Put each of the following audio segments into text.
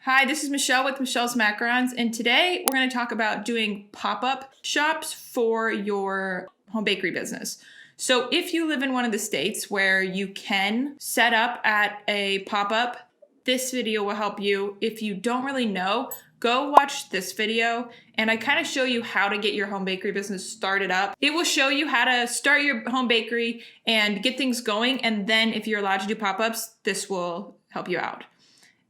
Hi, this is Michelle with Michelle's Macarons, and today we're going to talk about doing pop-up shops for your home bakery business. So if you live in one of the states where you can set up at a pop-up, this video will help you. If you don't really know, go watch this video and I kind of show you how to get your home bakery business started up. It will show you how to start your home bakery and get things going, and then if you're allowed to do pop-ups, this will help you out.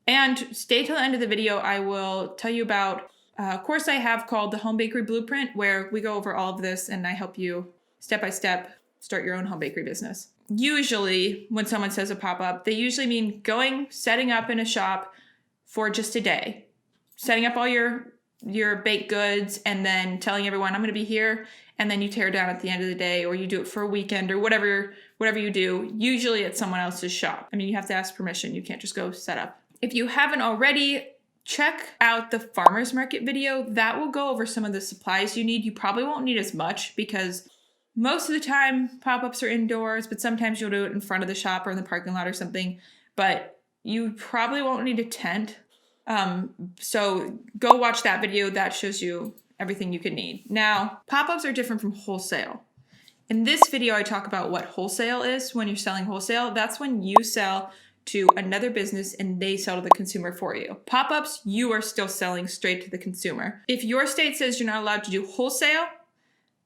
And stay till the end of the video. I will tell you about a course I have called the Home Bakery Blueprint, where we go over all of this and I help you step by step start your own home bakery business. Usually when someone says a pop-up, they usually mean setting up in a shop for just a day, setting up all your baked goods and then telling everyone I'm going to be here, and then you tear down at the end of the day, or you do it for a weekend or whatever you do. Usually it's someone else's shop. I mean, you have to ask permission. You can't just go set up. If you haven't already, check out the farmer's market video. That will go over some of the supplies you need. You probably won't need as much because most of the time pop-ups are indoors, but sometimes you'll do it in front of the shop or in the parking lot or something. But you probably won't need a tent. So go watch that video. That shows you everything you could need. Now, pop-ups are different from wholesale. In this video, I talk about what wholesale is. When you're selling wholesale, that's when you sell to another business and they sell to the consumer for you. Pop-ups, you are still selling straight to the consumer. If your state says you're not allowed to do wholesale,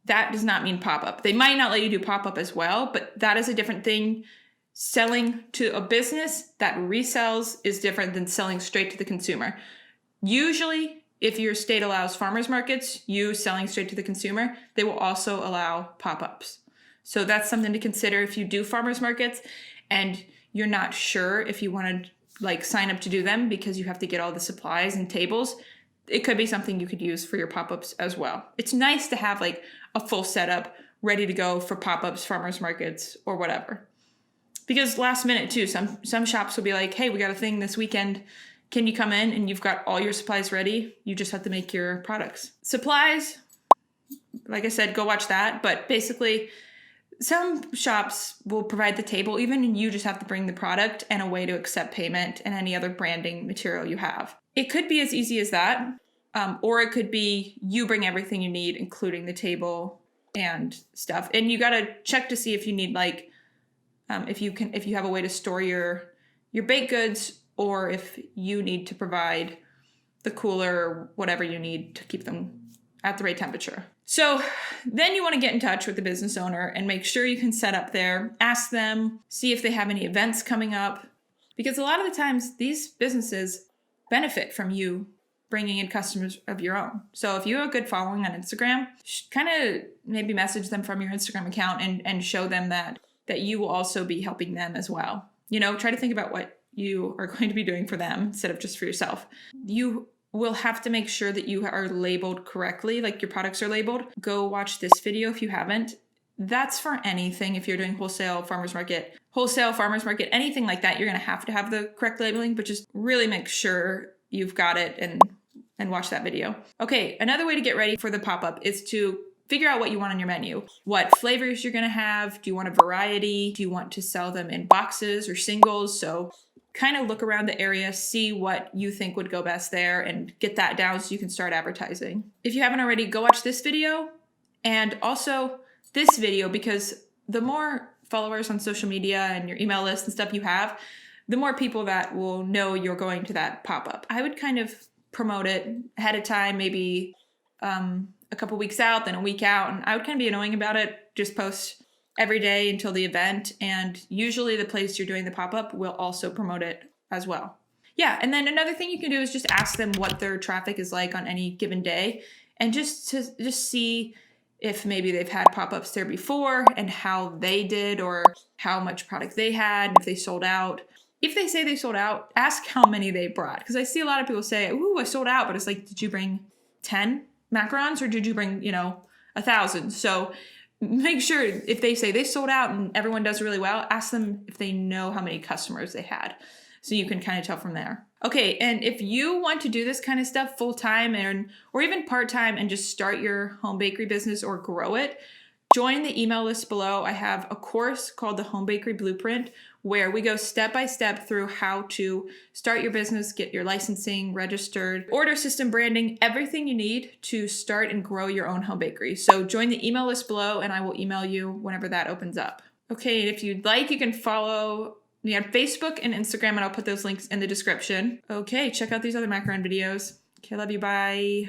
that does not mean pop-up. They might not let you do pop-up as well, but that is a different thing. Selling to a business that resells is different than selling straight to the consumer. Usually, if your state allows farmers markets, you selling straight to the consumer, they will also allow pop-ups. So that's something to consider if you do farmers markets and you're not sure if you want to sign up to do them because you have to get all the supplies and tables. It could be something you could use for your pop-ups as well. It's nice to have a full setup ready to go for pop-ups, farmers markets, or whatever. Because last minute too, some shops will be like, hey, we got a thing this weekend. Can you come in? And you've got all your supplies ready. You just have to make your products. Supplies, like I said, go watch that. But basically, some shops will provide the table even, and you just have to bring the product and a way to accept payment and any other branding material you have. It could be as easy as that, or it could be you bring everything you need, including the table and stuff. And you got to check to see if you need if you have a way to store your baked goods, or if you need to provide the cooler or whatever you need to keep them at the right temperature. So then you want to get in touch with the business owner and make sure you can set up there. Ask them, see if they have any events coming up. Because a lot of the times these businesses benefit from you bringing in customers of your own. So if you have a good following on Instagram, kind of maybe message them from your Instagram account and show them that you will also be helping them as well. Try to think about what you are going to be doing for them instead of just for yourself. You will have to make sure that you are labeled correctly, like your products are labeled. Go watch this video if you haven't. That's for anything. If you're doing wholesale, farmers market, anything like that, you're going to have the correct labeling, but just really make sure you've got it and watch that video. Okay, another way to get ready for the pop-up is to figure out what you want on your menu. What flavors you're going to have. Do you want a variety? Do you want to sell them in boxes or singles? So kind of look around the area, see what you think would go best there, and get that down so you can start advertising. If you haven't already, go watch this video and also this video, because the more followers on social media and your email list and stuff you have, the more people that will know you're going to that pop-up. I would kind of promote it ahead of time, maybe a couple weeks out, then a week out, and I would kind of be annoying about it. Just post every day until the event, and usually the place you're doing the pop-up will also promote it as well. Yeah, and then another thing you can do is just ask them what their traffic is like on any given day, and just see if maybe they've had pop-ups there before and how they did, or how much product they had, and if they sold out. If they say they sold out, ask how many they brought, because I see a lot of people say, ooh, I sold out, but it's like, did you bring 10 macarons or did you bring 1,000? So make sure if they say they sold out and everyone does really well, ask them if they know how many customers they had. So you can kind of tell from there. Okay, and if you want to do this kind of stuff full-time or even part-time and just start your home bakery business or grow it, join the email list below. I have a course called the Home Bakery Blueprint where we go step by step through how to start your business, get your licensing, registered, order system, branding, everything you need to start and grow your own home bakery. So join the email list below and I will email you whenever that opens up. Okay, and if you'd like, you can follow me on Facebook and Instagram, and I'll put those links in the description. Okay, check out these other macaron videos. Okay, love you, bye.